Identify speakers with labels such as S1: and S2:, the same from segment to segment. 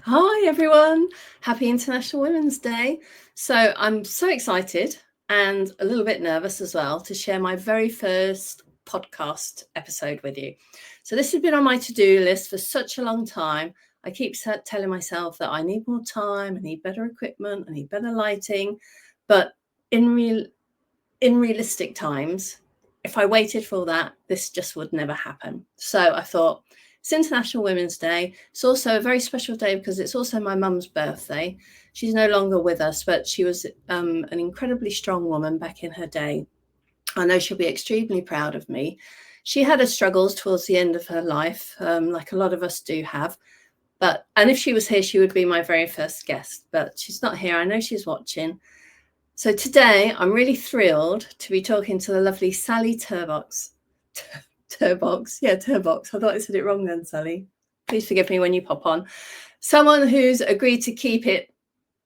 S1: Hi everyone, happy International Women's Day. So I'm so excited and a little bit nervous as well to share my very first podcast episode with you. So this has been on my to-do list for such a long time. I keep telling myself that I need more time, I need better equipment, I need better lighting, but in realistic times, if I waited for that, this just would never happen. So I thought, it's International Women's Day. It's also a very special day because it's also my mum's birthday. She's no longer with us, but she was an incredibly strong woman back in her day. I know she'll be extremely proud of me. She had her struggles towards the end of her life, like a lot of us do have. And if she was here, she would be my very first guest, but she's not here. I know she's watching. So today, I'm really thrilled to be talking to the lovely Sally Tarbox. Tarbox. I thought I said it wrong then, Sally. Please forgive me when you pop on. Someone who's agreed to keep it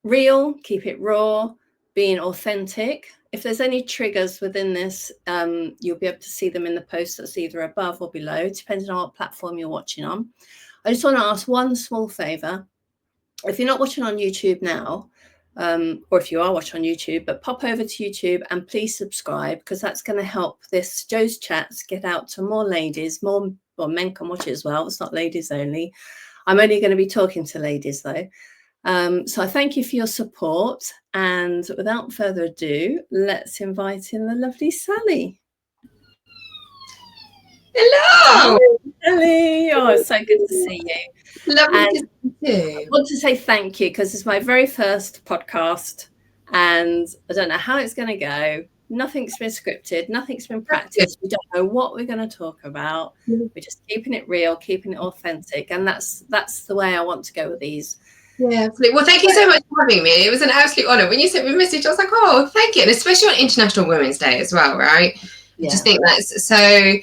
S1: real, keep it raw, being authentic. If there's any triggers within this, you'll be able to see them in the post that's either above or below, depending on what platform you're watching on. I just want to ask one small favor. If you're not watching on YouTube now, or if you are watching on YouTube, but pop over to YouTube and please subscribe, because that's going to help this Joe's Chats get out to more ladies, men can watch it as well. It's not ladies only. I'm only going to be talking to ladies though. So I thank you for your support, and without further ado, let's invite in the lovely Sally.
S2: Hello,
S1: Sally. Oh, it's so good to see you.
S2: Lovely to see you.
S1: I want to say thank you because it's my very first podcast and I don't know how it's going to go. Nothing's been scripted. Nothing's been practiced. We don't know what we're going to talk about. We're just keeping it real, keeping it authentic. And that's the way I want to go with these.
S2: Yeah, well, thank you so much for having me. It was an absolute honour. When you sent me a message, I was like, oh, thank you. And especially on International Women's Day as well, right? Yeah. I just think that's so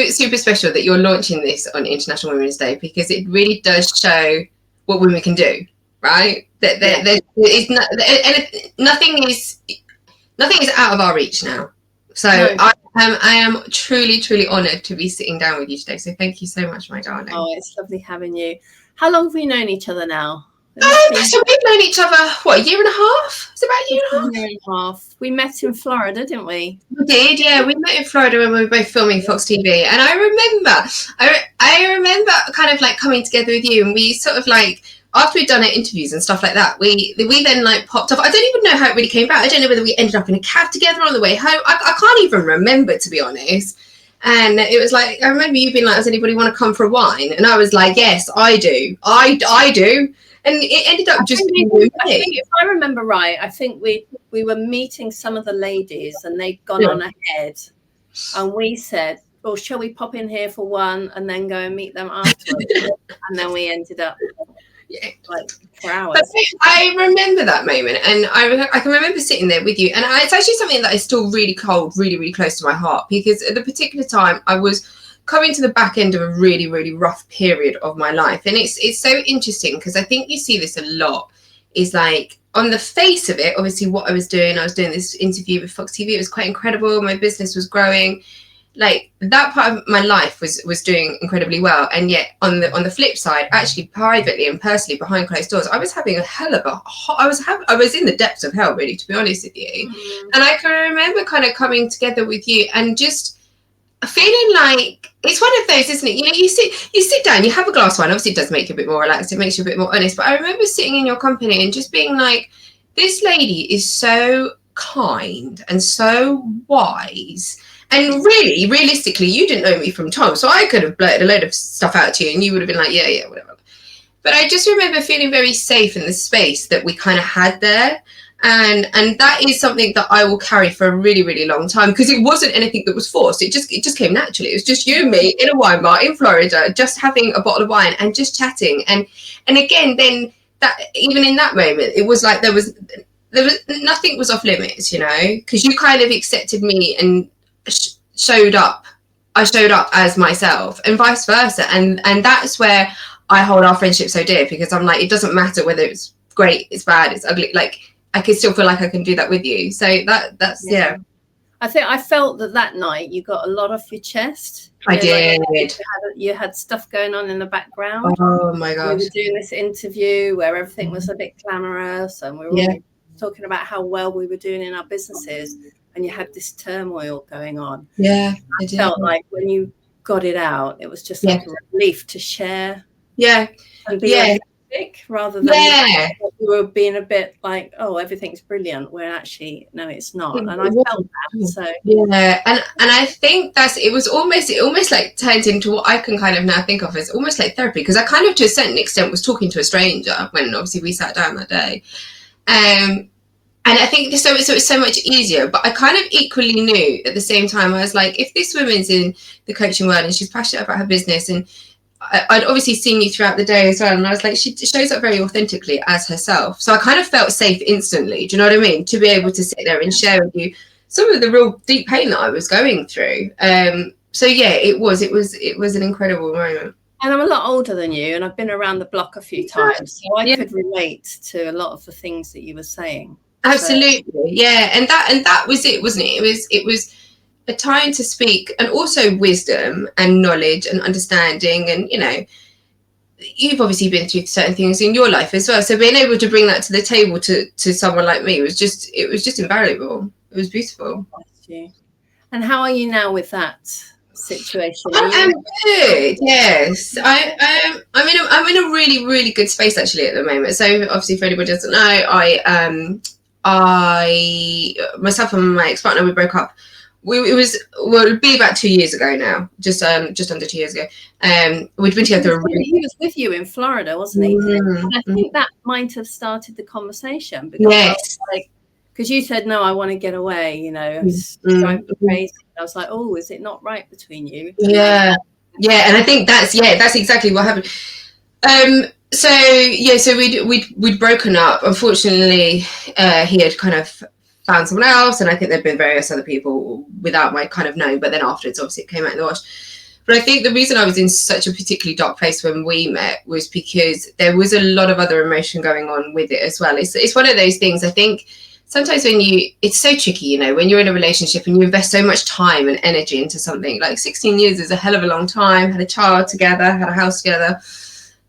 S2: super special that you're launching this on International Women's Day, because it really does show what women can do, right? Nothing is out of our reach now. So no. I am truly honoured to be sitting down with you today. So thank you so much, my darling.
S1: Oh, it's lovely having you. How long have we known each other now?
S2: So we've known each other, what, a year and a half? It's about a year
S1: and a half. We met in Florida, didn't we?
S2: We did, yeah. We met in Florida when we were both filming Fox TV. And I remember kind of like coming together with you, and we sort of like, after we'd done our interviews and stuff like that, we then like popped off. I don't even know how it really came about. I don't know whether we ended up in a cab together on the way home. I can't even remember, to be honest. And it was like, I remember you being like, does anybody want to come for a wine? And I was like, yes, I do. I do. And it ended up just being
S1: if I remember right, I think we were meeting some of the ladies and they'd gone on ahead. And we said, well, shall we pop in here for one and then go and meet them afterwards? And then we ended up like for hours.
S2: But I remember that moment, and I can remember sitting there with you, and it's actually something that is still really close to my heart, because at the particular time I was coming to the back end of a really rough period of my life. And it's so interesting, because I think you see this a lot, is like, on the face of it, obviously what I was doing this interview with Fox TV, it was quite incredible, my business was growing, like that part of my life was doing incredibly well. And yet on the flip side, actually privately and personally behind closed doors, I was having I was in the depths of hell, really, to be honest with you. And I can remember kind of coming together with you and just feeling like, it's one of those, isn't it? You know, you sit down, you have a glass of wine. Obviously it does make you a bit more relaxed, it makes you a bit more honest, but I remember sitting in your company and just being like, this lady is so kind and so wise. And really, realistically, you didn't know me from Tom, so I could have blurted a load of stuff out to you and you would have been like, yeah, whatever. But I just remember feeling very safe in the space that we kind of had there. And that is something that I will carry for a really long time, because it wasn't anything that was forced. It just came naturally. It was just you and me in a wine bar in Florida, just having a bottle of wine and just chatting. And again, then that, even in that moment, it was like there was nothing was off limits, you know, because you kind of accepted me and showed up. I showed up as myself, and vice versa. And that's where I hold our friendship so dear, because I'm like, it doesn't matter whether it's great, it's bad, it's ugly, like I can still feel like I can do that with you. So that's yeah.
S1: I think I felt that night you got a lot off your chest.
S2: I did.
S1: You had stuff going on in the background.
S2: Oh my gosh.
S1: We were doing this interview where everything was a bit glamorous, and we were all talking about how well we were doing in our businesses, and you had this turmoil going on.
S2: Yeah,
S1: I felt like when you got it out, it was just like a relief to share.
S2: Yeah.
S1: And be authentic rather than you were being a bit like, oh, everything's brilliant, where actually no, it's not. And I felt that. So
S2: and I think it almost like turned into what I can kind of now think of as almost like therapy, because I kind of to a certain extent was talking to a stranger when obviously we sat down that day. And I think so it was so much easier, but I kind of equally knew at the same time, I was like, if this woman's in the coaching world and she's passionate about her business, and I'd obviously seen you throughout the day as well, and I was like, she shows up very authentically as herself. So I kind of felt safe instantly, do you know what I mean? To be able to sit there and share with you some of the real deep pain that I was going through. So yeah, it was an incredible moment.
S1: And I'm a lot older than you, and I've been around the block a few times, so I could relate to a lot of the things that you were saying.
S2: Absolutely, and that was it, wasn't it? It was a time to speak, and also wisdom and knowledge and understanding, and you've obviously been through certain things in your life as well. So being able to bring that to the table to someone like me was just invaluable. It was beautiful.
S1: And how are you now with that situation?
S2: I'm good. Yes, I'm in a really, really good space actually at the moment. So obviously, for anybody who doesn't know, I myself and my ex-partner, we broke up. It'll be about 2 years ago now, just under 2 years ago. We'd been together.
S1: He was with you in Florida, wasn't he? And I think that might have started the conversation, because you said, no, I want to get away, it's driving me crazy. I was like, oh, is it not right between you?
S2: And I think that's exactly what happened. So we'd broken up. Unfortunately, he had kind of found someone else, and I think there'd been various other people without my kind of knowing, but then afterwards obviously it came out in the wash. But I think the reason I was in such a particularly dark place when we met was because there was a lot of other emotion going on with it as well. It's one of those things, I think sometimes it's so tricky, when you're in a relationship and you invest so much time and energy into something. Like 16 years is a hell of a long time, had a child together, had a house together,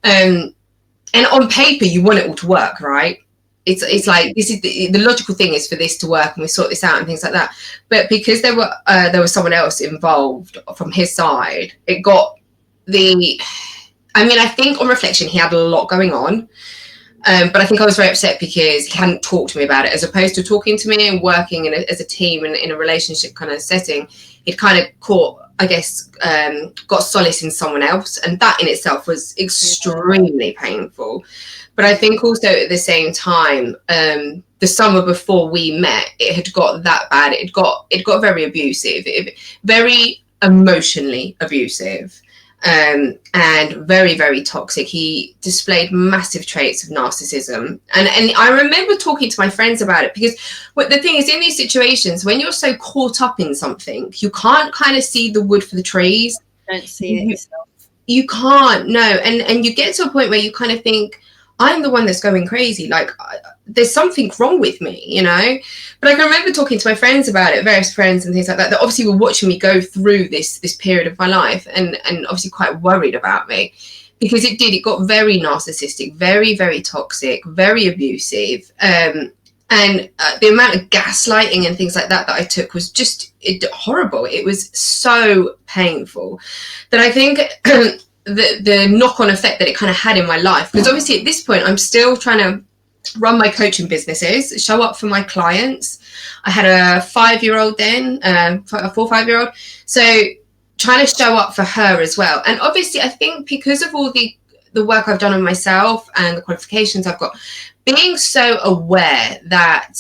S2: and on paper you want it all to work, right? It's like, this is the logical thing is for this to work, and we sort this out and things like that. But because there was someone else involved from his side, it got I think on reflection he had a lot going on. But I think I was very upset because he hadn't talked to me about it, as opposed to talking to me and working as a team and in a relationship kind of setting. He'd kind of got solace in someone else, and that in itself was extremely painful. But I think also at the same time, the summer before we met, it had got that bad. It got very abusive, very emotionally abusive. And very, very toxic. He displayed massive traits of narcissism. And I remember talking to my friends about it, because the thing is, in these situations, when you're so caught up in something, you can't kind of see the wood for the trees.
S1: Don't see it yourself.
S2: You can't, no. And you get to a point where you kind of think, I'm the one that's going crazy. Like, there's something wrong with me, But I can remember talking to my friends about it, various friends and things like that, that obviously were watching me go through this period of my life, and obviously quite worried about me, because it got very narcissistic, very, very toxic, very abusive. And the amount of gaslighting and things like that I took was just horrible. It was so painful that I think the knock-on effect that it kind of had in my life, because obviously at this point I'm still trying to run my coaching businesses, show up for my clients. I had a 5-year-old then, a 4-5-year-old, so trying to show up for her as well. And obviously I think because of all the work I've done on myself and the qualifications I've got, being so aware that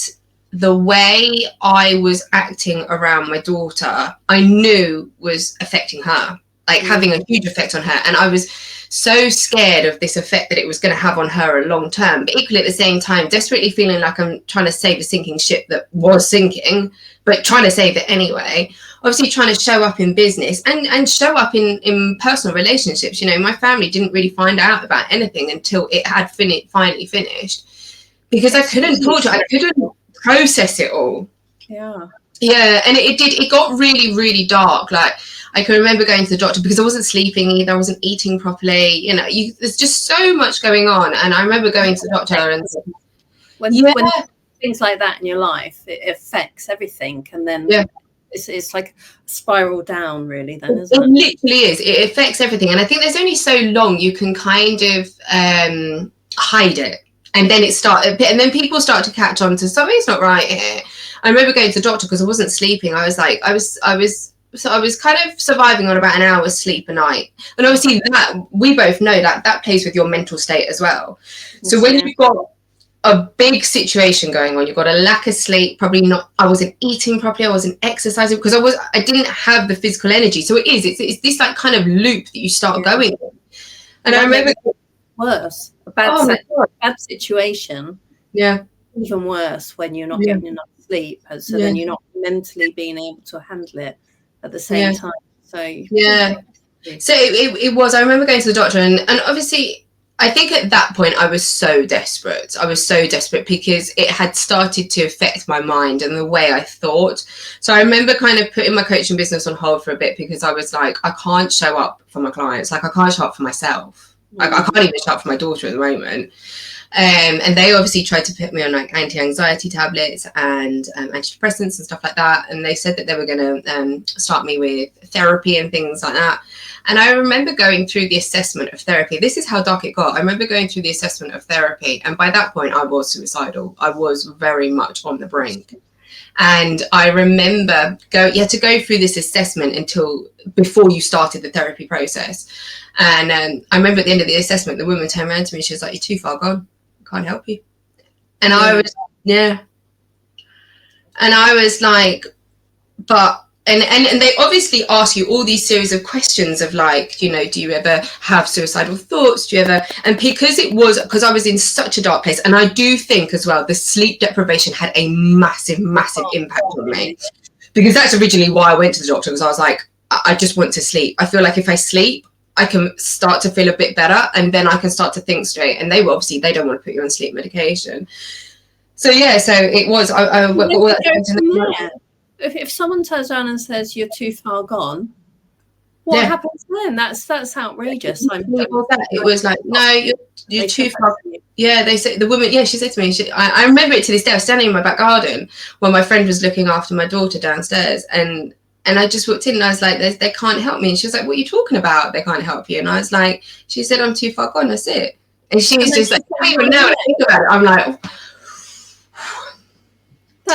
S2: the way I was acting around my daughter, I knew was affecting her, like having a huge effect on her. And I was so scared of this effect that it was going to have on her long term, but equally at the same time desperately feeling like I'm trying to save a sinking ship that was sinking, but trying to save it anyway. Obviously trying to show up in business and show up in personal relationships. My family didn't really find out about anything until it had finally finished, because I couldn't talk to it, I couldn't process it all.
S1: Yeah,
S2: and it got really, really dark. Like, I can remember going to the doctor because I wasn't sleeping either. I wasn't eating properly. You know, there's just so much going on. And I remember going to the doctor and
S1: when things like that in your life, it affects everything, and then it's like a spiral down, really. Then isn't it?
S2: It literally is. It affects everything, and I think there's only so long you can kind of hide it, and then and then people start to catch on to something's not right here. I remember going to the doctor because I wasn't sleeping. I was kind of surviving on about an hour's sleep a night, and obviously that we both know that plays with your mental state as well. So when you've got a big situation going on, you've got a lack of sleep, probably not, I wasn't eating properly, I wasn't exercising because I didn't have the physical energy. So it's this like kind of loop that you start going in. And I remember
S1: worse, a bad situation, even worse when you're not getting enough sleep, so then you're not mentally being able to handle it at the same time. So so
S2: it was, I remember going to the doctor, and obviously I think at that point I was so desperate. I was so desperate because it had started to affect my mind and the way I thought. So I remember kind of putting my coaching business on hold for a bit because I was like, I can't show up for my clients. Like I can't show up for myself. Like I can't even show up for my daughter at the moment. And they obviously tried to put me on like anti-anxiety tablets and antidepressants and stuff like that. And they said that they were going to start me with therapy and things like that. And I remember going through the assessment of therapy. This is how dark it got. I remember going through the assessment of therapy. And by that point, I was suicidal. I was very much on the brink. And I remember you had to go through this assessment before you started the therapy process. And I remember at the end of the assessment, the woman turned around to me. She was like, "You're too far gone. I can't help you." And I was, and I was like, but, and they obviously ask you all these series of questions of like, you know, do you ever have suicidal thoughts? Do you ever, and because I was in such a dark place, and I do think as well, the sleep deprivation had a massive impact on me, because that's originally why I went to the doctor, because I was like, I just want to sleep. I feel like if I sleep, I can start to feel a bit better, and then I can start to think straight. And they don't want to put you on sleep medication. So so it was.
S1: If someone turns around and says you're too far gone, what happens then? That's outrageous.
S2: It was like, no, you're too far. Yeah, they said, the woman. Yeah, she said to me. I remember it to this day. I was standing in my back garden when my friend was looking after my daughter downstairs, and I just walked in and I was like, they can't help me. And she was like, "What are you talking about? They can't help you." And I was like, she said, "I'm too far gone. That's it." And she was just like, even now when I think about it, I'm like,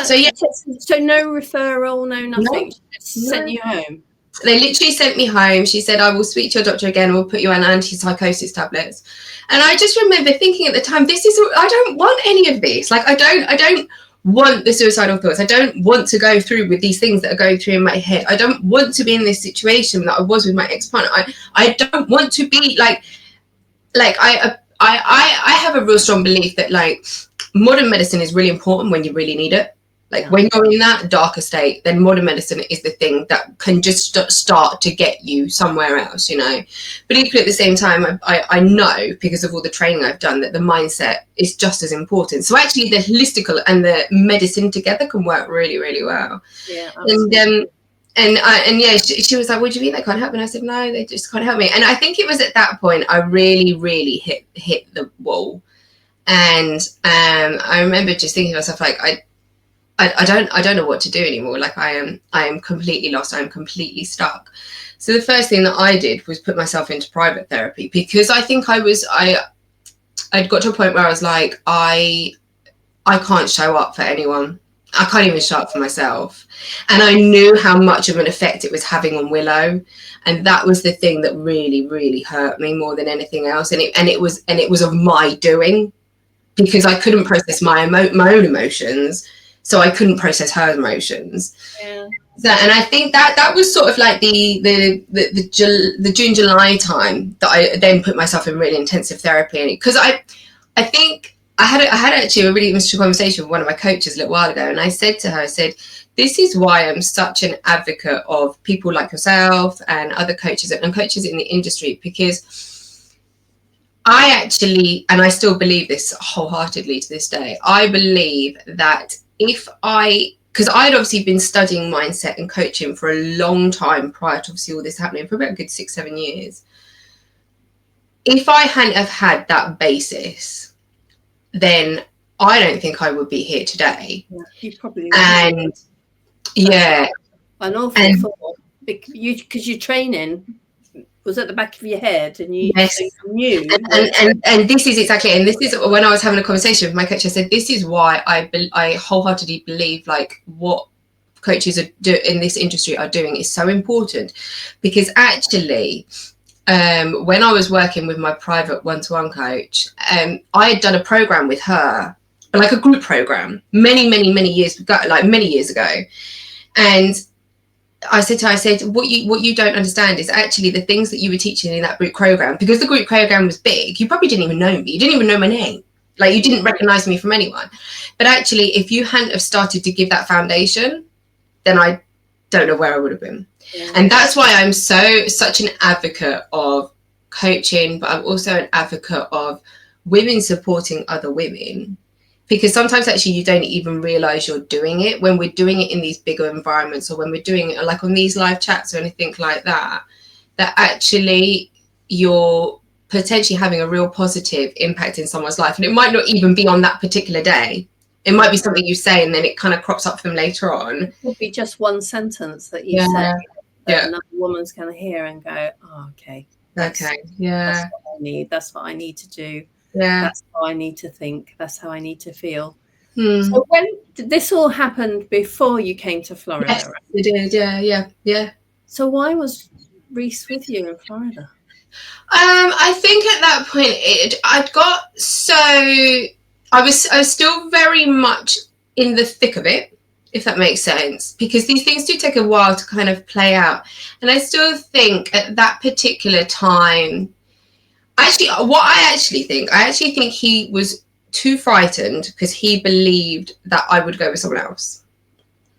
S1: so no referral, no nothing. She just sent you home.
S2: They literally sent me home. She said, "I will speak to your doctor again. We'll put you on antipsychosis tablets." And I just remember thinking at the time, I don't want any of this. Like, I don't want the suicidal thoughts. I don't want to go through with these things that are going through in my head. I don't want to be in this situation that I was with my ex-partner. I don't want to be like I have a real strong belief that like modern medicine is really important when you really need it. Like when you're in that darker state, then modern medicine is the thing that can just start to get you somewhere else, you know. But equally at the same time, I know, because of all the training I've done, that the mindset is just as important. So actually the holistical and the medicine together can work really, really well.
S1: Yeah, absolutely.
S2: She was like, "What do you mean they can't help me?" And I said, "No, they just can't help me." And I think it was at that point I really, really hit the wall. And I remember just thinking to myself, like, I don't know what to do anymore. Like I am completely lost. I'm completely stuck. So the first thing that I did was put myself into private therapy, because I think I'd got to a point where I was like, I can't show up for anyone. I can't even show up for myself. And I knew how much of an effect it was having on Willow. And that was the thing that really, really hurt me more than anything else. And it was of my doing, because I couldn't process my own emotions. So I couldn't process her emotions.
S1: Yeah.
S2: So, and I think that was sort of like the June, July time that I then put myself in really intensive therapy. Because I think I had actually a really interesting conversation with one of my coaches a little while ago. And I said to her, "This is why I'm such an advocate of people like yourself and other coaches and coaches in the industry, because I actually, and I still believe this wholeheartedly to this day, I believe that if I because I'd obviously been studying mindset and coaching for a long time prior to obviously all this happening, for about a good 6-7 years. If I hadn't have had that basis, then I don't think I would be here today.
S1: Yeah, you probably
S2: and yeah,
S1: an awful thought, because your training was at the back of your head, and you,
S2: yes,
S1: so you knew.
S2: And this is exactly, and this is when I was having a conversation with my coach, I said, this is why I wholeheartedly believe like what coaches are in this industry are doing is so important, because actually when I was working with my private one-to-one coach, I had done a program with her, like a group program, many years ago, and I said to her, what you don't understand is actually the things that you were teaching in that group program, because the group program was big, you probably didn't even know me. You didn't even know my name. Like, you didn't recognize me from anyone. But actually, if you hadn't have started to give that foundation, then I don't know where I would have been. Yeah. And that's why I'm such an advocate of coaching, but I'm also an advocate of women supporting other women. Because sometimes actually you don't even realize you're doing it when we're doing it in these bigger environments, or when we're doing it like on these live chats or anything like that, that actually you're potentially having a real positive impact in someone's life. And it might not even be on that particular day. It might be something you say and then it kind of crops up for them later on.
S1: It could be just one sentence that you say that another woman's going to hear and go, oh, okay. That's what I need. That's what I need to do. Yeah, that's how I need to think. That's how I need to feel. So when did this all happen? Before you came to Florida?
S2: Yes, right? It did. Yeah.
S1: So why was Reese with you in Florida?
S2: I think at that point I was still very much in the thick of it, if that makes sense, because these things do take a while to kind of play out. And I still think at that particular time, actually, I actually think he was too frightened, because he believed that I would go with someone else.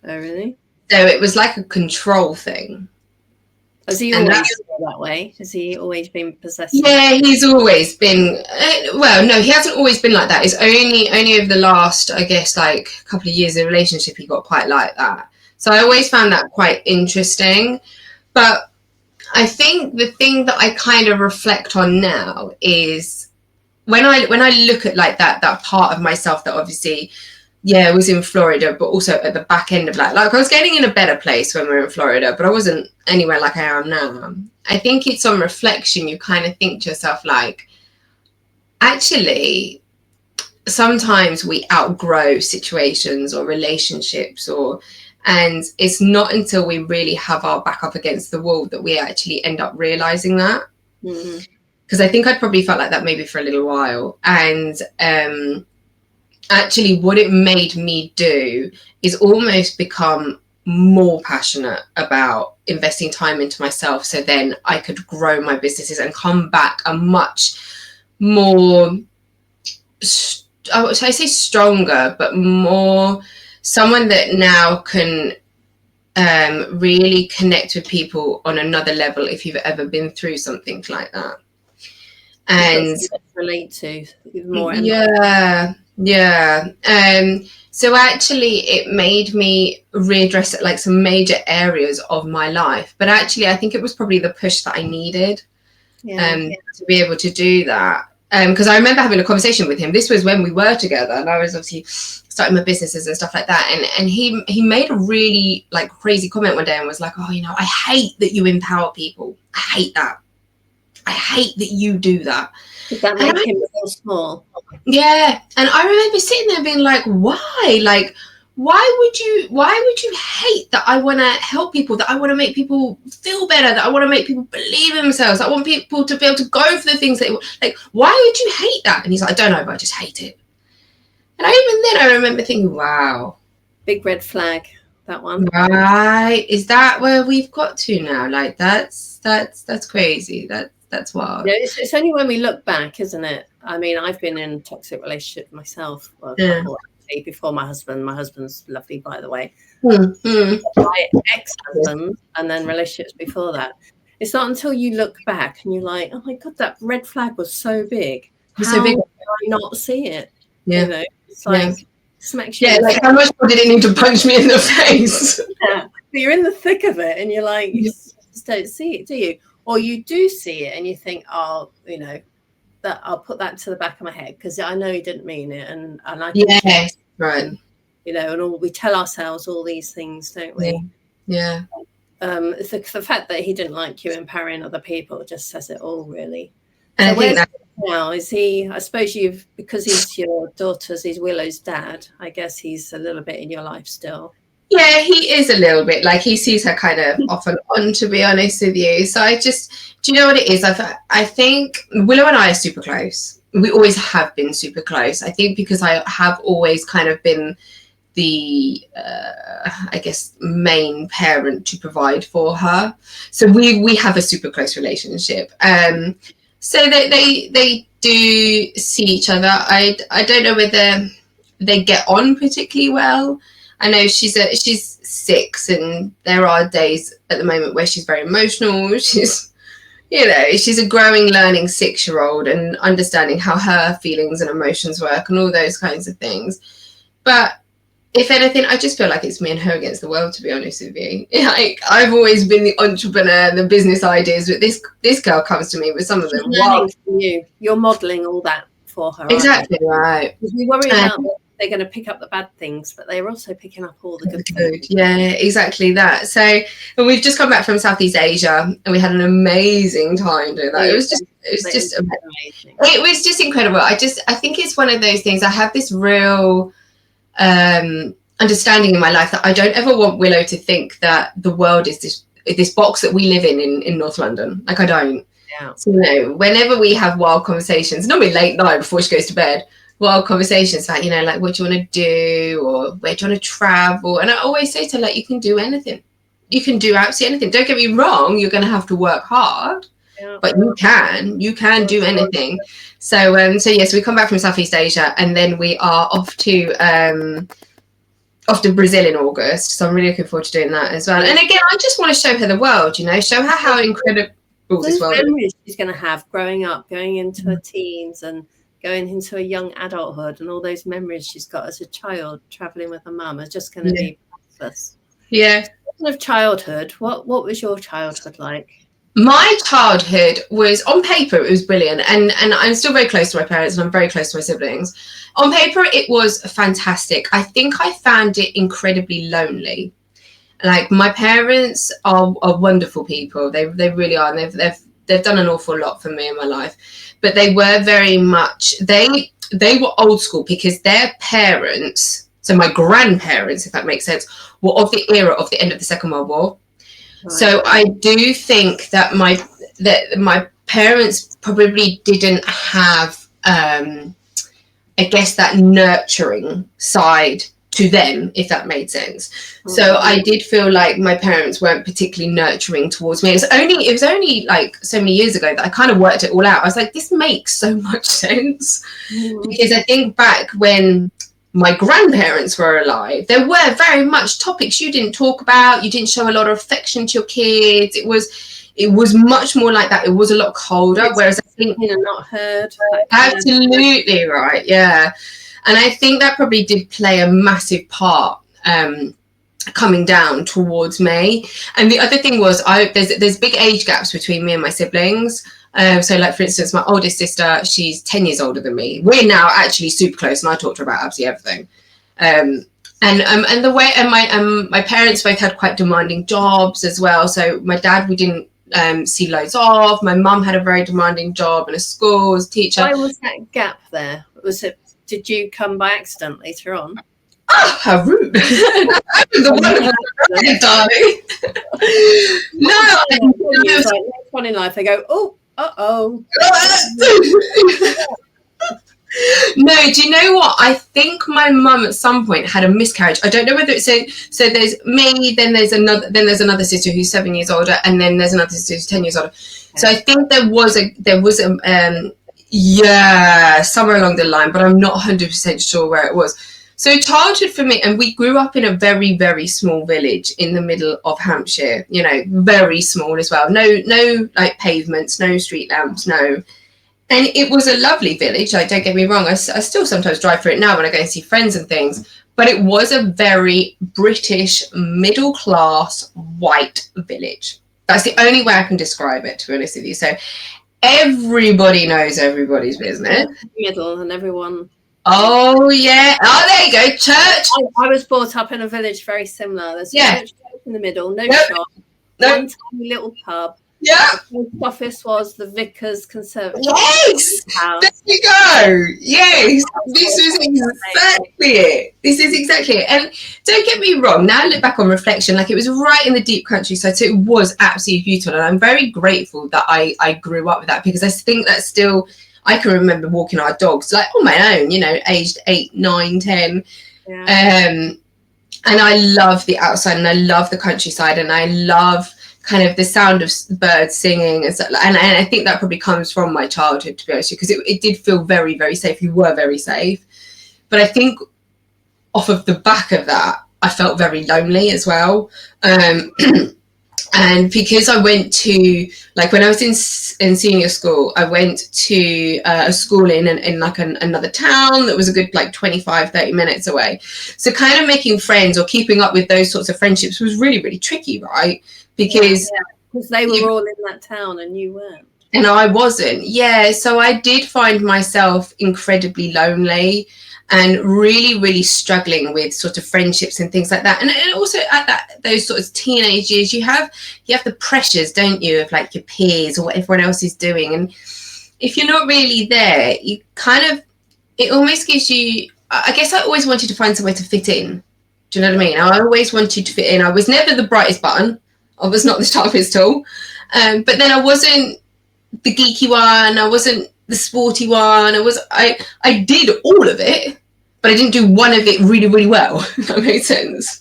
S1: Oh, really?
S2: So it was like a control thing.
S1: Has he always been that way? Has he always been possessive?
S2: Yeah, he's always been. Well, no, he hasn't always been like that. It's only over the last, I guess, like couple of years of relationship, he got quite like that. So I always found that quite interesting. But I think the thing that I kind of reflect on now is when I look at like that part of myself that obviously, yeah, was in Florida, but also at the back end of like I was getting in a better place when we were in Florida, but I wasn't anywhere like I am now. I think it's on reflection, you kind of think to yourself like, actually, sometimes we outgrow situations or relationships, and it's not until we really have our back up against the wall that we actually end up realizing that. Because I think I'd probably felt like that maybe for a little while. And actually what it made me do is almost become more passionate about investing time into myself, so then I could grow my businesses and come back a much more, I say stronger, but more someone that now can really connect with people on another level if you've ever been through something like that. And
S1: relate to more.
S2: So actually it made me readdress like some major areas of my life, but actually I think it was probably the push that I needed to be able to do that. Because I remember having a conversation with him. This was when we were together, and I was obviously starting my businesses and stuff like that. And he made a really like crazy comment one day and was like, oh, you know, I hate that you empower people. I hate that. I hate that you do that.
S1: Did that make him feel small?
S2: Yeah. And I remember sitting there being like, why? Like, why would you hate that I want to help people, that I want to make people feel better, that I want to make people believe in themselves, I want people to be able to go for the things that, like, why would you hate that? And he's like, I don't know, but I just hate it. And even then I remember thinking, wow.
S1: Big red flag, that one.
S2: Right. Is that where we've got to now? Like, that's crazy. That's wild.
S1: Yeah, it's only when we look back, isn't it? I mean, I've been in a toxic relationship myself. Well, before my husband. My husband's lovely, by the way. My ex-husband, and then relationships before that. It's not until you look back and you're like, oh my God, that red flag was so big. How did I not see it?
S2: Yeah.
S1: You know, it's like smacks you.
S2: Yeah, like how much more did it need to punch me in the face?
S1: Yeah, but you're in the thick of it, and you're like, you just don't see it, do you? Or you do see it, and you think, oh, you know, that I'll put that to the back of my head because I know he didn't mean it, and I
S2: yes, right.
S1: You know, and we tell ourselves all these things, don't we?
S2: Yeah.
S1: The fact that he didn't like you empowering other people just says it all, really.
S2: And
S1: so
S2: I think that
S1: now is he? I suppose because he's your daughter's, he's Willow's dad. I guess he's a little bit in your life still.
S2: Yeah, he is a little bit like he sees her kind of off and on, to be honest with you. So do you know what it is? I think Willow and I are super close. We always have been super close. I think because I have always kind of been the I guess main parent to provide for her. So we have a super close relationship. So they do see each other. I don't know whether they get on particularly well. I know she's 6, and there are days at the moment where she's very emotional. She's, you know, she's a growing, learning 6-year-old and understanding how her feelings and emotions work and all those kinds of things. But if anything, I just feel like it's me and her against the world, to be honest with you. Like, I've always been the entrepreneur, the business ideas, but this girl comes to me with some of them.
S1: Wow. You're modelling all that for her.
S2: Exactly right.
S1: Because we worry about they're going to pick up the bad things, but they're also picking up all the good things.
S2: Yeah, exactly that. So, and we've just come back from Southeast Asia, and we had an amazing time doing that. It was just amazing. It was just incredible. I think it's one of those things. I have this real understanding in my life that I don't ever want Willow to think that the world is this box that we live in North London. Like, I don't. Yeah. So, you know, whenever we have wild conversations, normally late night before she goes to bed, wild conversations like, you know, like, what do you want to do, or where do you want to travel? And I always say to her, like, you can do anything. You can do absolutely anything. Don't get me wrong, you're going to have to work hard, but you can do anything. So yes, we come back from Southeast Asia, and then we are off to Brazil in August. So I'm really looking forward to doing that as well. And again, I just want to show her the world, you know, show her how incredible this world is.
S1: Memories she's going to have growing up, going into her teens and going into a young adulthood, and all those memories she's got as a child traveling with her mum are just going to be priceless.
S2: Yeah.
S1: Speaking of childhood, what was your childhood like?
S2: My childhood was, on paper, it was brilliant, and I'm still very close to my parents, and I'm very close to my siblings. On paper, it was fantastic. I think I found it incredibly lonely. Like, my parents are wonderful people. They really are, and they've done an awful lot for me in my life. But they were very much, they were old school, because their parents, so my grandparents, if that makes sense, were of the era of the end of the Second World War. Right. So I do think that my parents probably didn't have, I guess, that nurturing side to them, if that made sense. Mm-hmm. So I did feel like my parents weren't particularly nurturing towards me. It was only like so many years ago that I kind of worked it all out. I was like, this makes so much sense. Mm-hmm. Because I think back when my grandparents were alive, there were very much topics you didn't talk about. You didn't show a lot of affection to your kids. It was much more like that. It was a lot colder. Whereas I think,
S1: you know, not heard.
S2: Absolutely right. Yeah. And I think that probably did play a massive part coming down towards me. And the other thing was, there's big age gaps between me and my siblings. So, like, for instance, my oldest sister, she's 10 years older than me. We're now actually super close, and I talk to her about absolutely everything. And my parents both had quite demanding jobs as well. So my dad, we didn't see loads of. My mum had a very demanding job in a school as a teacher.
S1: Why was that gap there? Did you come by accident later on?
S2: Oh, how rude. I was the one, darling. No.
S1: Like, later on in life, they go, oh, uh-oh.
S2: No, do you know what? I think my mum at some point had a miscarriage. I don't know whether it's so there's me, then there's another sister who's 7 years older, and then there's another sister who's 10 years older. Okay. So I think there was a somewhere along the line, but I'm not 100% sure where it was. So childhood for me, and we grew up in a very, very small village in the middle of Hampshire, you know, very small as well. No like pavements, no street lamps, no And it was a lovely village. Like, don't get me wrong. I still sometimes drive through it now when I go and see friends and things. But it was a very British, middle class, white village. That's the only way I can describe it, to be honest with you. So everybody knows everybody's business.
S1: Middle and everyone.
S2: Oh, yeah. Oh, there you go. Church.
S1: I was brought up in a village very similar. There's a church in the middle, no shop, one tiny little pub.
S2: Yeah.
S1: The post office was the vicar's conservatory.
S2: Yes.
S1: House.
S2: There you go. Yes. This is exactly it. This is exactly it. And don't get me wrong. Now I look back on reflection, like, it was right in the deep countryside. So it was absolutely beautiful. And I'm very grateful that I grew up with that, because I think that's still, I can remember walking our dogs like on my own, you know, aged 8, 9, 10.
S1: Yeah.
S2: And I love the outside, and I love the countryside, and I love kind of the sound of birds singing and stuff. And I think that probably comes from my childhood, to be honest with you, because it did feel very, very safe. You were very safe. But I think off of the back of that, I felt very lonely as well. And because I went to, like, when I was in senior school, I went to a school in like another town that was a good, like, 25, 30 minutes away. So kind of making friends or keeping up with those sorts of friendships was really, really tricky, right? Because
S1: they were all in that town and you weren't.
S2: And I wasn't. Yeah. So I did find myself incredibly lonely and really, really struggling with sort of friendships and things like that. And also at those sort of teenage years, you have the pressures, don't you, of like your peers or what everyone else is doing. And if you're not really there, you kind of, it almost gives you, I guess I always wanted to find somewhere to fit in. Do you know what I mean? I always wanted to fit in. I was never the brightest button. I was not the sharpest tool. But then I wasn't the geeky one. I wasn't the sporty one. I did all of it, but I didn't do one of it really, really well. If that makes sense.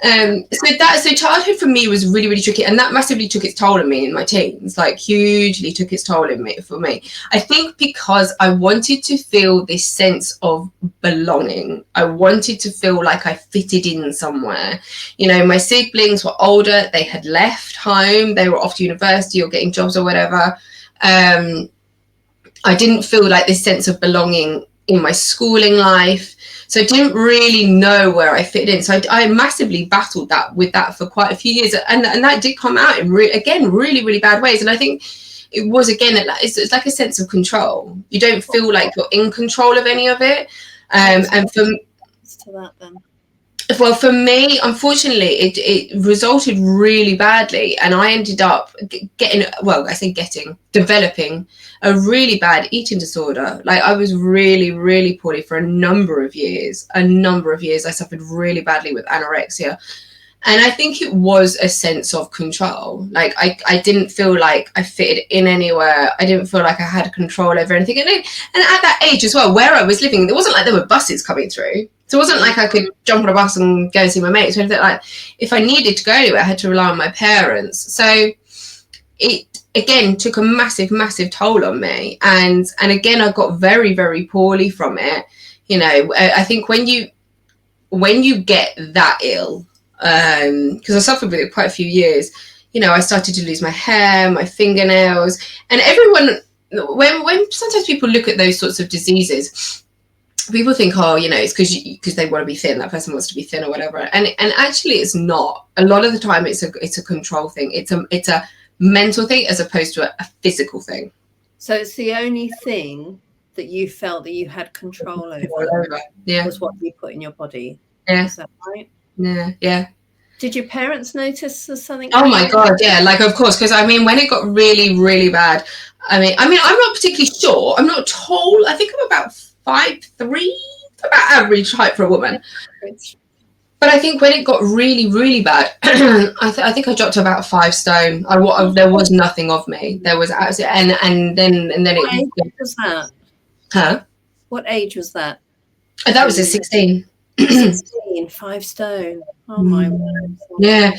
S2: So childhood for me was really, really tricky, and that massively took its toll on me in my teens, like hugely took its toll for me. I think because I wanted to feel this sense of belonging. I wanted to feel like I fitted in somewhere. You know, my siblings were older, they had left home, they were off to university or getting jobs or whatever. I didn't feel like this sense of belonging in my schooling life. So I didn't really know where I fit in. So I massively battled that for quite a few years. And that did come out in really, really bad ways. And I think it was, again, it's like a sense of control. You don't feel like you're in control of any of it. And for that, then. Well, for me, unfortunately, it resulted really badly. And I ended up developing a really bad eating disorder. Like, I was really, really poorly for a number of years. I suffered really badly with anorexia. And I think it was a sense of control. Like, I didn't feel like I fitted in anywhere. I didn't feel like I had control over anything. And at that age as well, where I was living, it wasn't like there were buses coming through. So it wasn't like I could jump on a bus and go and see my mates or anything. Like, if I needed to go anywhere, I had to rely on my parents. So it, again, took a massive, massive toll on me. And again, I got very, very poorly from it. You know, I think when you get that ill, because I suffered with it quite a few years, you know, I started to lose my hair, my fingernails, and everyone, when sometimes people look at those sorts of diseases, people think, oh, you know, it's because they want to be thin, that person wants to be thin or whatever, and actually it's not. A lot of the time it's a control thing. It's a mental thing as opposed to a physical thing.
S1: So it's the only thing that you felt that you had control over,
S2: yeah,
S1: was what you put in your body.
S2: Yeah.
S1: Is that right?
S2: Yeah.
S1: Did your parents notice something?
S2: Oh my God, yeah, like, of course, because I mean, when it got really, really bad, I mean, I'm not particularly short. I'm not tall. I think I'm about 5'3", about average height for a woman. But I think when it got really, really bad, I think I dropped to about 5 stone. There was nothing of me. There was absolutely, and then
S1: what age was that?
S2: Huh?
S1: What age was that?
S2: That was at 16.
S1: 16, 5 stone. Oh my word.
S2: Yeah.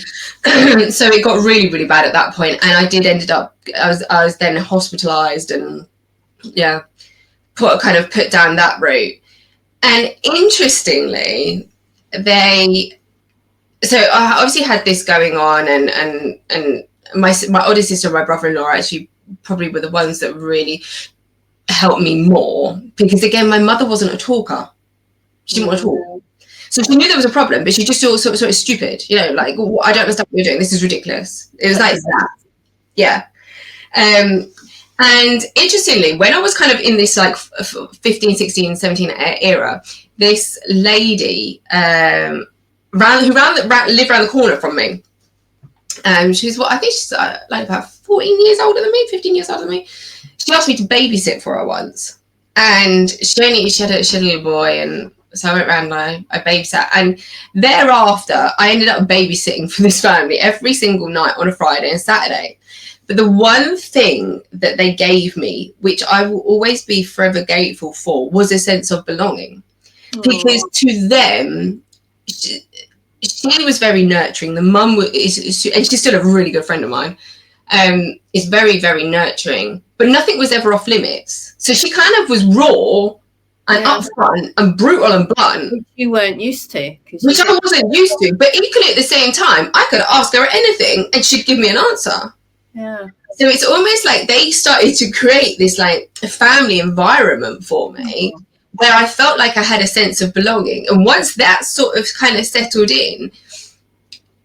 S2: So it got really, really bad at that point, and I did ended up. I was then hospitalised, and yeah, put down that route. And interestingly, I obviously had this going on, and my older sister and my brother-in-law actually probably were the ones that really helped me more, because again, my mother wasn't a talker. She didn't want to talk. So she knew there was a problem, but she just thought sort of stupid, you know, like, I don't understand what you're doing. This is ridiculous. It was like that. Yeah. And interestingly, when I was kind of in this like 15, 16, 17 era, this lady who lived around the corner from me, she's I think she's like about 14 years older than me, 15 years older than me. She asked me to babysit for her once, and she had a little boy, and so I went around and I babysat, and thereafter I ended up babysitting for this family every single night on a Friday and Saturday. But the one thing that they gave me, which I will always be forever grateful for, was a sense of belonging. Because to them, she was very nurturing. The mum and she's still a really good friend of mine, is very, very nurturing. But nothing was ever off limits. So she kind of was raw and upfront and brutal and blunt.
S1: Which you weren't used to.
S2: Which I wasn't used to. But equally at the same time, I could ask her anything and she'd give me an answer.
S1: Yeah.
S2: So it's almost like they started to create this like family environment for me, where I felt like I had a sense of belonging. And once that sort of kind of settled in,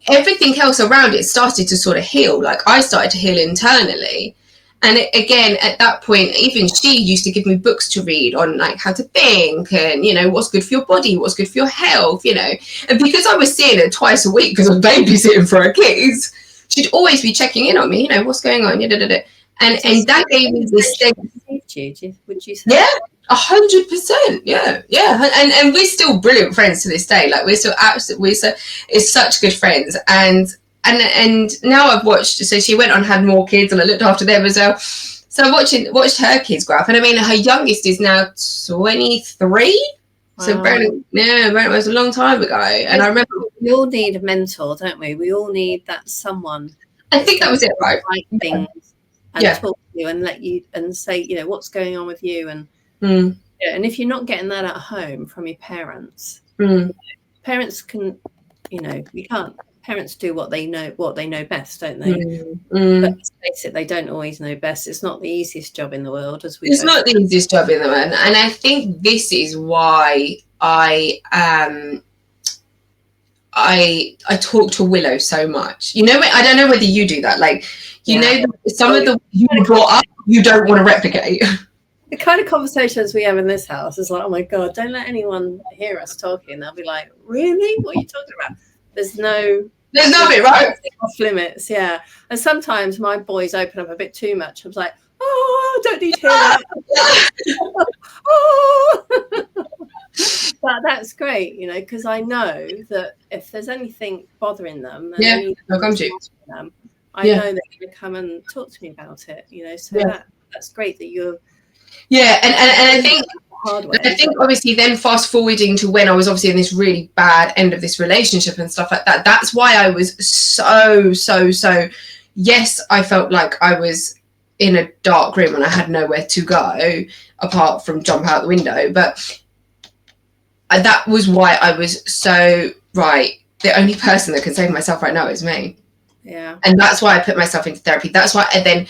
S2: everything else around it started to sort of heal. Like I started to heal internally. And again, at that point, even she used to give me books to read on like how to think and, you know, what's good for your body, what's good for your health, you know. And because I was seeing her twice a week because I was babysitting for her kids, she'd always be checking in on me, you know, what's going on, and that gave me this thing.
S1: Would you say?
S2: Yeah, 100%. Yeah. And we're still brilliant friends to this day. Like we're still it's such good friends. And now I've watched. So she went on, had more kids, and I looked after them as well. So I watched her kids grow up, and I mean, her youngest is now 23. Wow. So it was a long time ago. And I remember
S1: we all need a mentor, don't we? We all need that someone.
S2: I think that was it, right?
S1: Things and talk to you and let you and say, you know, what's going on with you, and and if you're not getting that at home from your parents, parents can, you know, we can't. Parents do what they know best, don't they? But let's face it, they don't always know best. It's not the easiest job in the world, it's
S2: not the easiest job in the world. And I think this is why I talk to Willow so much. You know, I don't know whether you do that. Like, you know, some of the you brought up, you don't want to replicate.
S1: The kind of conversations we have in this house is like, oh my God, don't let anyone hear us talking. They'll be like, really? What are you talking about? There's nothing, right? Off limits, yeah. And sometimes my boys open up a bit too much. I was like, oh, I don't need to hear that. But that's great, you know, because I know that if there's anything bothering them,
S2: they'll come to you.
S1: Them, I know they're going to come and talk to me about it, you know. So that's great that you're.
S2: Yeah, and I think. I think obviously then fast forwarding to when I was obviously in this really bad end of this relationship and stuff like that, that's why I was so yes, I felt like I was in a dark room and I had nowhere to go apart from jump out the window, but that was why I was so the only person that can save myself right now is me.
S1: Yeah. And
S2: that's why I put myself into therapy. That's why I then,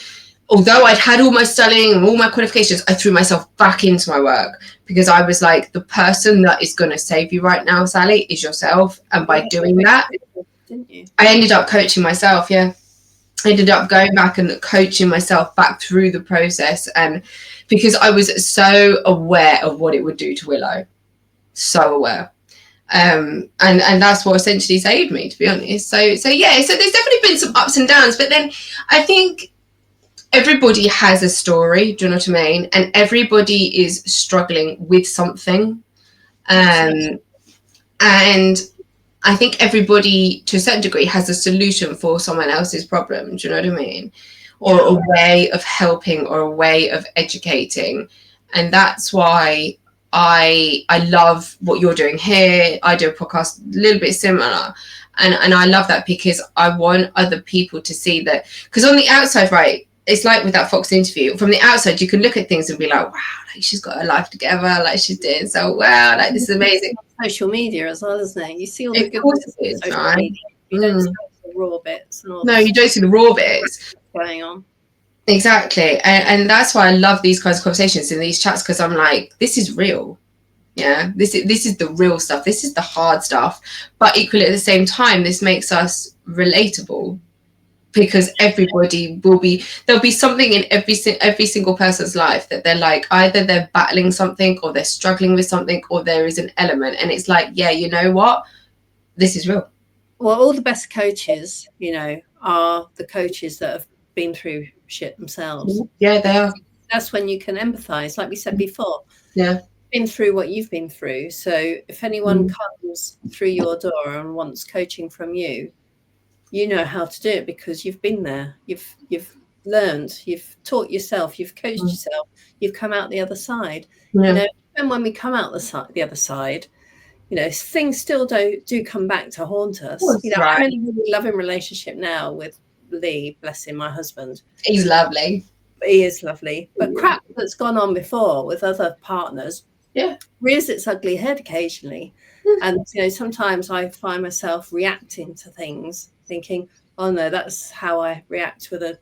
S2: although I'd had all my studying and all my qualifications, I threw myself back into my work because I was like, the person that is going to save you right now, Sally, is yourself. And by doing that,
S1: didn't you?
S2: I ended up coaching myself. Yeah. I ended up going back and coaching myself back through the process. And because I was so aware of what it would do to Willow, so aware. And that's what essentially saved me, to be honest. So there's definitely been some ups and downs, but then I think everybody has a story, do you know what I mean? And everybody is struggling with something. And I think everybody, to a certain degree, has a solution for someone else's problem, do you know what I mean? Or a way of helping or a way of educating. And that's why I love what you're doing here. I do a podcast a little bit similar. And I love that because I want other people to see that. Because on the outside, right, it's like with that Fox interview, from the outside, you can look at things and be like, wow, like she's got her life together, like she's doing so well, like this is amazing.
S1: Social media as well, isn't it? You see all the good
S2: bits on
S1: social media. You don't see the raw bits and all
S2: No, you don't see the raw bits
S1: going on.
S2: Exactly. And that's why I love these kinds of conversations in these chats, because I'm like, this is real. Yeah, this is the real stuff. This is the hard stuff. But equally at the same time, this makes us relatable, because everybody there'll be something in every single person's life that they're like, either they're battling something, or they're struggling with something, or there is an element, and it's like, yeah, you know what? This is real.
S1: Well, all the best coaches, you know, are the coaches that have been through shit themselves.
S2: Yeah, they are.
S1: That's when you can empathize, like we said before.
S2: Yeah.
S1: Been through what you've been through. So if anyone comes through your door and wants coaching from you, you know how to do it because you've been there. You've learned, you've taught yourself, you've coached yourself, you've come out the other side. You know, and when we come out the other side, you know, things still do come back to haunt us. You know, I'm in a really loving relationship now with Lee, bless him, my husband.
S2: He's lovely.
S1: He is lovely. But crap that's gone on before with other partners rears its ugly head occasionally. And, you know, sometimes I find myself reacting to things thinking, oh, no, that's how I react with a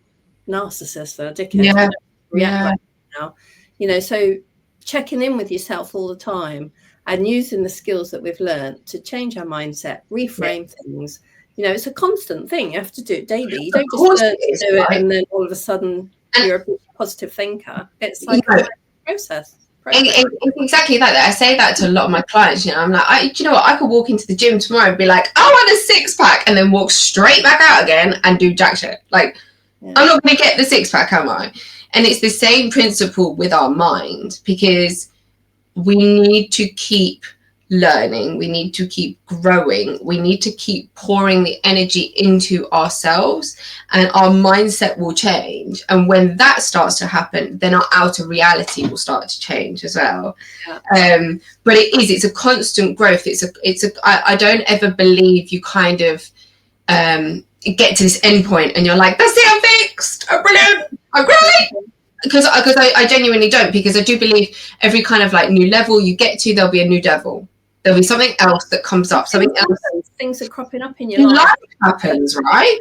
S1: narcissist or a dickhead. I don't react like that now. You know, so checking in with yourself all the time and using the skills that we've learned to change our mindset, reframe things. You know, it's a constant thing. You have to do it daily. You don't just learn to do it and then all of a sudden you're a positive thinker. It's like a process.
S2: Exactly like that. I say that to a lot of my clients. You know, I'm like, you know what? I could walk into the gym tomorrow and be like, I want a six pack, and then walk straight back out again and do jack shit. Like, I'm not going to get the six pack, am I? And it's the same principle with our mind, because we need to keep learning, we need to keep growing, we need to keep pouring the energy into ourselves, and our mindset will change. And when that starts to happen, then our outer reality will start to change as well. But it's a constant growth. I don't ever believe you kind of get to this end point and you're like, that's it, I'm fixed, I'm brilliant, I'm great. Because I genuinely don't, because I do believe every kind of like new level you get to, there'll be a new devil. There'll be something else that comes up, something else.
S1: Things are cropping up in your life.
S2: Life happens, right?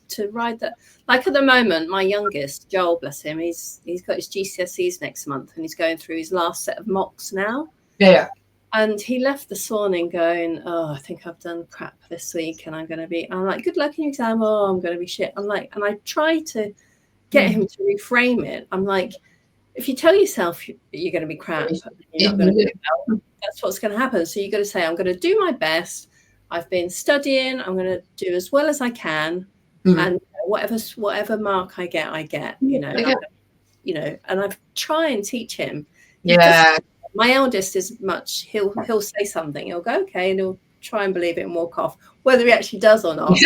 S1: To ride that. Like at the moment, my youngest, Joel, bless him, he's got his GCSEs next month and he's going through his last set of mocks now.
S2: Yeah.
S1: And he left this morning going, oh, I think I've done crap this week and I'm like, good luck in your exam. Oh, I'm going to be shit. I'm like, and I try to get him to reframe it. I'm like, if you tell yourself you're going to be crap, you're not going to do well, that's what's going to happen. So you've got to say, I'm going to do my best. I've been studying. I'm going to do as well as I can. And whatever mark I get, you know. You know, and I try and teach him. My eldest is much, he'll say something, he'll go, okay, and he'll try and believe it and walk off, whether he actually does or not.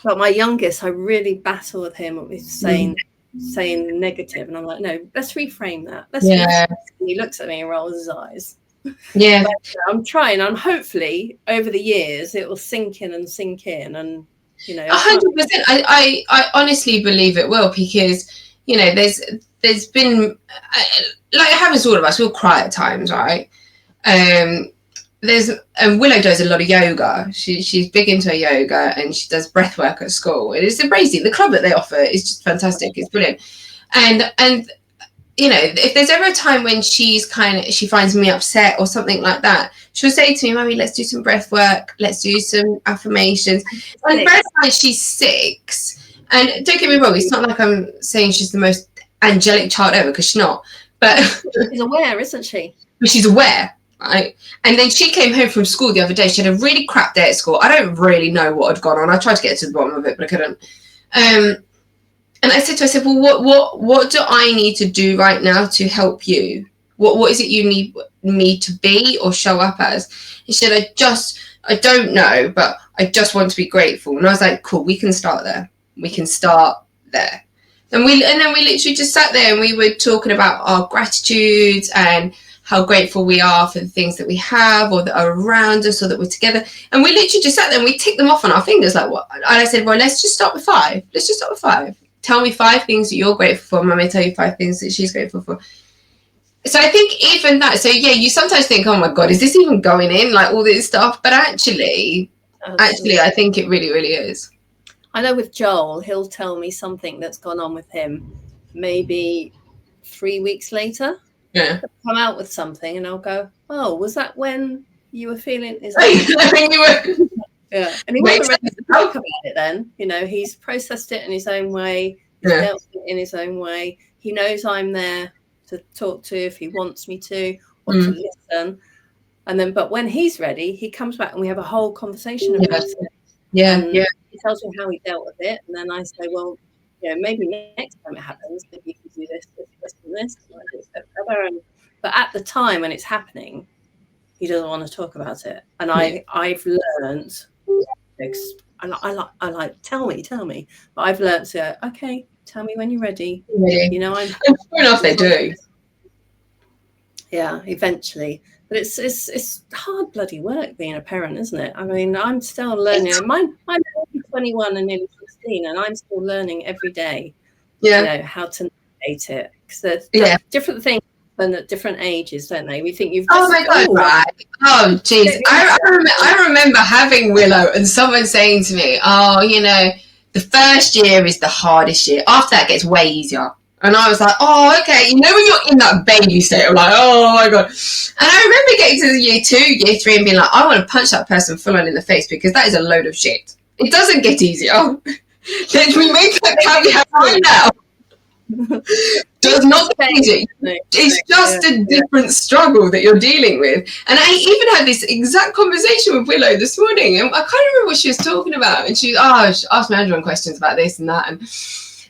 S1: But my youngest, I really battle with him with saying negative, and I'm like, no, let's reframe that. And he looks at me and rolls his eyes. But, I'm trying. I'm hopefully over the years it will sink in, and you know,
S2: 100%. I honestly believe it will, because you know there's been like it happens to all of us. We'll cry at times, right? Willow does a lot of yoga. She's big into her yoga, and she does breath work at school. And it's amazing. The club that they offer is just fantastic. It's brilliant. And you know, if there's ever a time when she finds me upset or something like that, she'll say to me, Mummy, let's do some breath work. Let's do some affirmations. And bear in mind, she's 6. And don't get me wrong, it's not like I'm saying she's the most angelic child ever, because she's not. But
S1: she's aware, isn't she?
S2: But she's aware. Right. And then she came home from school the other day. She had a really crap day at school. I don't really know what had gone on. I tried to get to the bottom of it, but I couldn't. And I said to her, I said, well, what do I need to do right now to help you? What is it you need me to be or show up as? She said, I don't know, but I just want to be grateful. And I was like, cool, we can start there. We can start there. And then we literally just sat there and we were talking about our gratitudes and how grateful we are for the things that we have or that are around us or that we're together. And we literally just sat there and we ticked them off on our fingers. Like what? And I said, well, let's just start with 5. Let's just start with 5. Tell me 5 things that you're grateful for. Mummy, tell you 5 things that she's grateful for. So I think even that, so yeah, you sometimes think, oh my God, is this even going in? Like all this stuff. But actually, I think it really, really is.
S1: I know with Joel, he'll tell me something that's gone on with him maybe 3 weeks later.
S2: Yeah.
S1: He'll come out with something and I'll go, oh, was that when you were feeling? Is
S2: that
S1: yeah. And he wasn't ready to talk about it then. You know, he's processed it in his own way. He's dealt with it in his own way. He knows I'm there to talk to if he wants me to, or to listen. And then, but when he's ready, he comes back and we have a whole conversation about it. And he tells me how he dealt with it. And then I say, well, you know, maybe next time it happens, maybe you can do this, this, and this. But at the time when it's happening, he doesn't want to talk about it. And I've learned, I like, tell me. But I've learned to, okay, tell me when you're ready. You know, I'm
S2: fair enough, they do.
S1: Yeah, eventually. But it's hard bloody work being a parent, isn't it? I mean, I'm still learning. I'm 21 and nearly 16, and I'm still learning every day. You know, how to navigate it, because there's different things happen at different ages, don't they? We think you've.
S2: Oh my god! Right. Oh jeez, I remember having Willow and someone saying to me, "Oh, you know, the first year is the hardest year. After that, it gets way easier." And I was like, oh, okay. You know when you're in that baby state, I'm like, oh my god. And I remember getting to the year 2, year 3 and being like, I want to punch that person full on in the face because that is a load of shit. It doesn't get easier. Let me make that caveat right now. Does not get easy. It's just a different struggle that you're dealing with. And I even had this exact conversation with Willow this morning. And I can't remember what she was talking about. And she asked me 100 questions about this and that.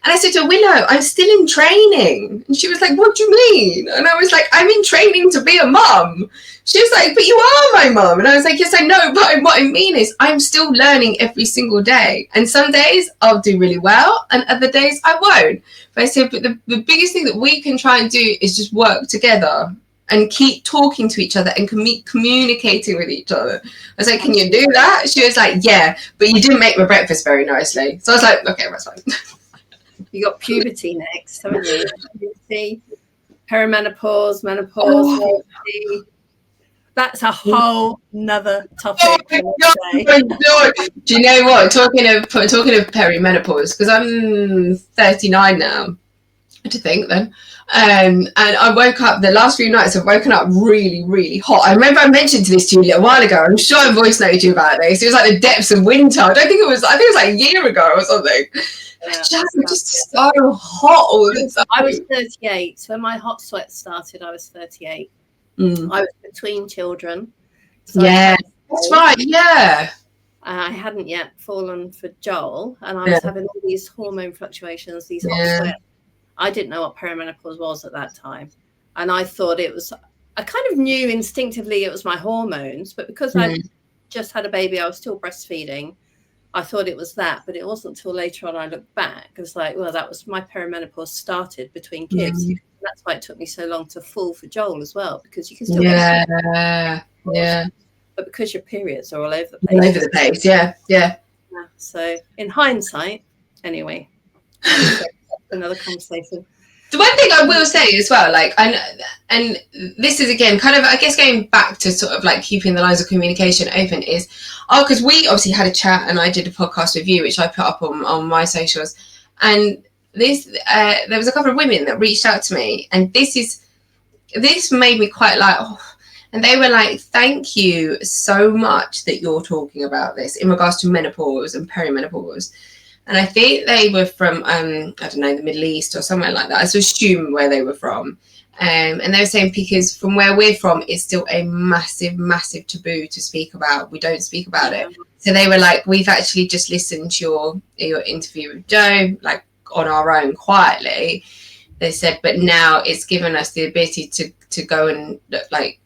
S2: And I said to Willow, I'm still in training. And she was like, what do you mean? And I was like, I'm in training to be a mum. She was like, but you are my mum. And I was like, yes, I know. But what I mean is I'm still learning every single day. And some days I'll do really well and other days I won't. But I said, but the biggest thing that we can try and do is just work together and keep talking to each other and communicating with each other. I was like, can you do that? She was like, yeah, but you didn't make my breakfast very nicely. So I was like, okay, that's fine.
S1: You got puberty next, haven't you? Puberty, perimenopause, menopause. Puberty. That's a whole nother topic.
S2: Oh my God. Do you know what? Talking of perimenopause, because I'm 39 now. To think then. And I woke up, the last few nights I've woken up really, really hot. I remember I mentioned this to you a little while ago. I'm sure I voice noted you about this. It was like the depths of winter. I think it was like a year ago or something. Just so hot all the time.
S1: I was 38. So when my hot sweat started, I was 38. I was between children. So
S2: that's right. Yeah.
S1: I hadn't yet fallen for Joel, and I was having all these hormone fluctuations, these hot sweats. I didn't know what perimenopause was at that time. And I thought I kind of knew instinctively it was my hormones, but because I just had a baby, I was still breastfeeding. I thought it was that, but it wasn't until later on I looked back. It was like, well, that was my perimenopause started between kids. That's why it took me so long to fall for Joel as well, because you can still but because your periods are all over the place.
S2: All over the place, yeah.
S1: So in hindsight, anyway, another conversation.
S2: The one thing I will say as well, like, and this is again kind of, I guess, going back to sort of like keeping the lines of communication open is, because we obviously had a chat and I did a podcast with you, which I put up on my socials, and this there was a couple of women that reached out to me, and this made me quite like, and they were like, thank you so much that you're talking about this in regards to menopause and perimenopause. And I think they were from, I don't know, the Middle East or somewhere like that. I assume where they were from. And they were saying, because from where we're from, it's still a massive, massive taboo to speak about. We don't speak about it. So they were like, we've actually just listened to your interview with Joe, like on our own quietly. They said, but now it's given us the ability to go and like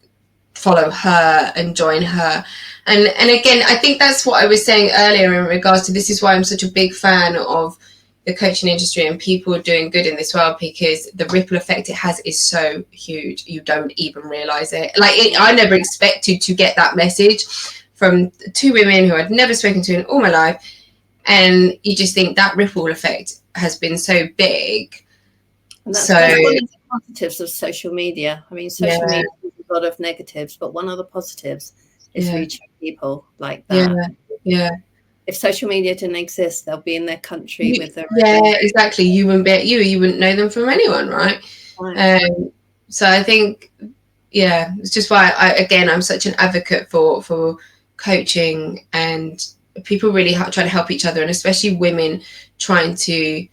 S2: follow her and join her. And again, I think that's what I was saying earlier in regards to, this is why I'm such a big fan of the coaching industry and people doing good in this world, because the ripple effect it has is so huge. You don't even realize it. I never expected to get that message from 2 women who I'd never spoken to in all my life. And you just think that ripple effect has been so big.
S1: And that's one of the positives of social media. I mean, social media has a lot of negatives, but one of the positives is reaching people like that.
S2: Yeah.
S1: if social media didn't exist, they'll be in their country with their
S2: exactly. You wouldn't know them from anyone, right? So I think, it's just why I'm such an advocate for coaching and people really trying to help each other, and especially women trying to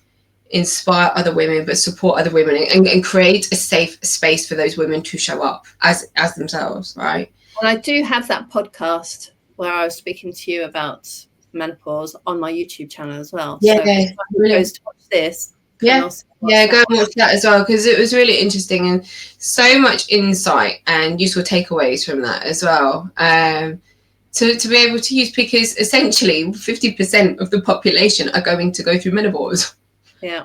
S2: inspire other women but support other women and create a safe space for those women to show up as themselves, right?
S1: And I do have that podcast where I was speaking to you about menopause on my YouTube channel as well. So if anyone goes to watch this,
S2: go and watch that as well, because it was really interesting and so much insight and useful takeaways from that as well, to be able to use, because essentially 50% of the population are going to go through menopause.
S1: Yeah,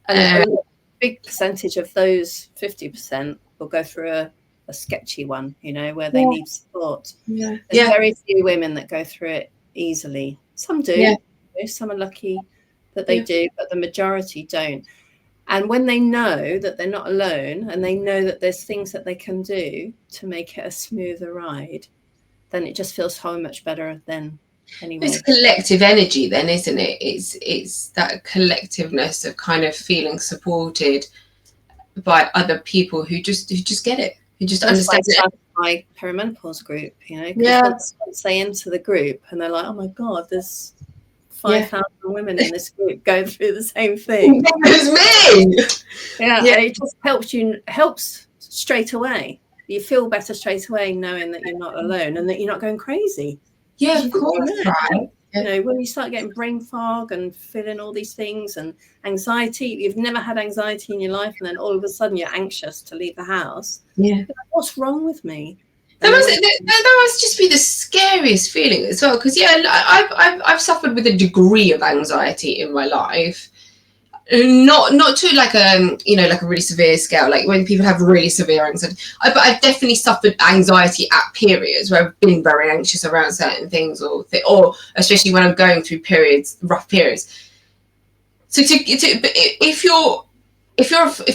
S1: and a big percentage of those 50% will go through a sketchy one, where they need support. There's very few women that go through it easily. Some do. Some are lucky that they do, but the majority don't. And when they know that they're not alone and they know that there's things that they can do to make it a smoother ride, then it just feels so much better then. Anyway,
S2: it's collective energy then, isn't it? It's that collectiveness of kind of feeling supported by other people who just get it, who just understand it.
S1: My perimenopause group, because once they enter the group and they're like, oh my god, there's 5,000 women in this group going through the same thing.
S2: It's me.
S1: It just helps straight away. You feel better straight away knowing that you're not alone and that you're not going crazy.
S2: Yeah, of course, right.
S1: When you start getting brain fog and feeling all these things and anxiety, you've never had anxiety in your life, and then all of a sudden you're anxious to leave the house.
S2: Like,
S1: what's wrong with me?
S2: That must just be the scariest feeling as well, because I've suffered with a degree of anxiety in my life, not to like a really severe scale, like when people have really severe anxiety, but I've definitely suffered anxiety at periods where I've been very anxious around certain things, or especially when I'm going through rough periods. So if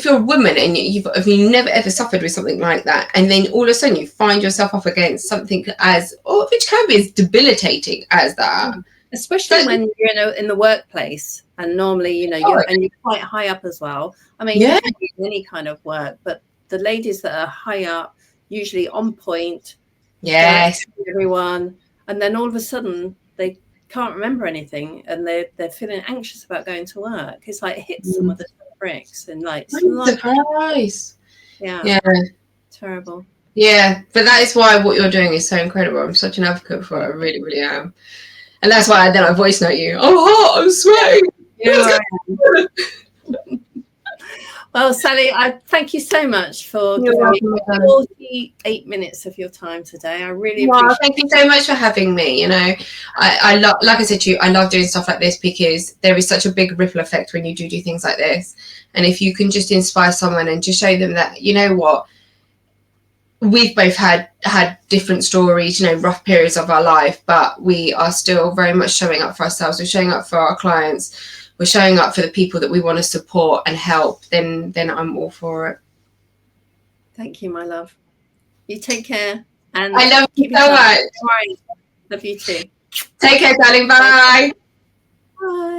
S2: you're a woman and you've never ever suffered with something like that, and then all of a sudden you find yourself up against something which can be as debilitating as that,
S1: especially when you're in the workplace, and normally you're quite high up as well. I mean, you can do any kind of work, but the ladies that are high up, usually on point, everyone, and then all of a sudden they can't remember anything, and they're feeling anxious about going to work. It's like it hits them with a bricks and like
S2: surprise.
S1: Terrible.
S2: But that is why what you're doing is so incredible. I'm such an advocate for it. I really, really am. And that's why then I voice note you. Oh, I'm sweating.
S1: Well, Sally, I thank you so much for giving me 48 minutes of your time today. I really appreciate it.
S2: Thank you so much for having me. I love, like I said to you, I love doing stuff like this because there is such a big ripple effect when you do things like this. And if you can just inspire someone and just show them that, we've both had different stories, rough periods of our life, but we are still very much showing up for ourselves. We're showing up for our clients. We're showing up for the people that we want to support and help. Then I'm all for it.
S1: Thank you, my love. You take care. And
S2: I love you so much.
S1: Love you too.
S2: Take care, darling. Bye.
S1: Bye.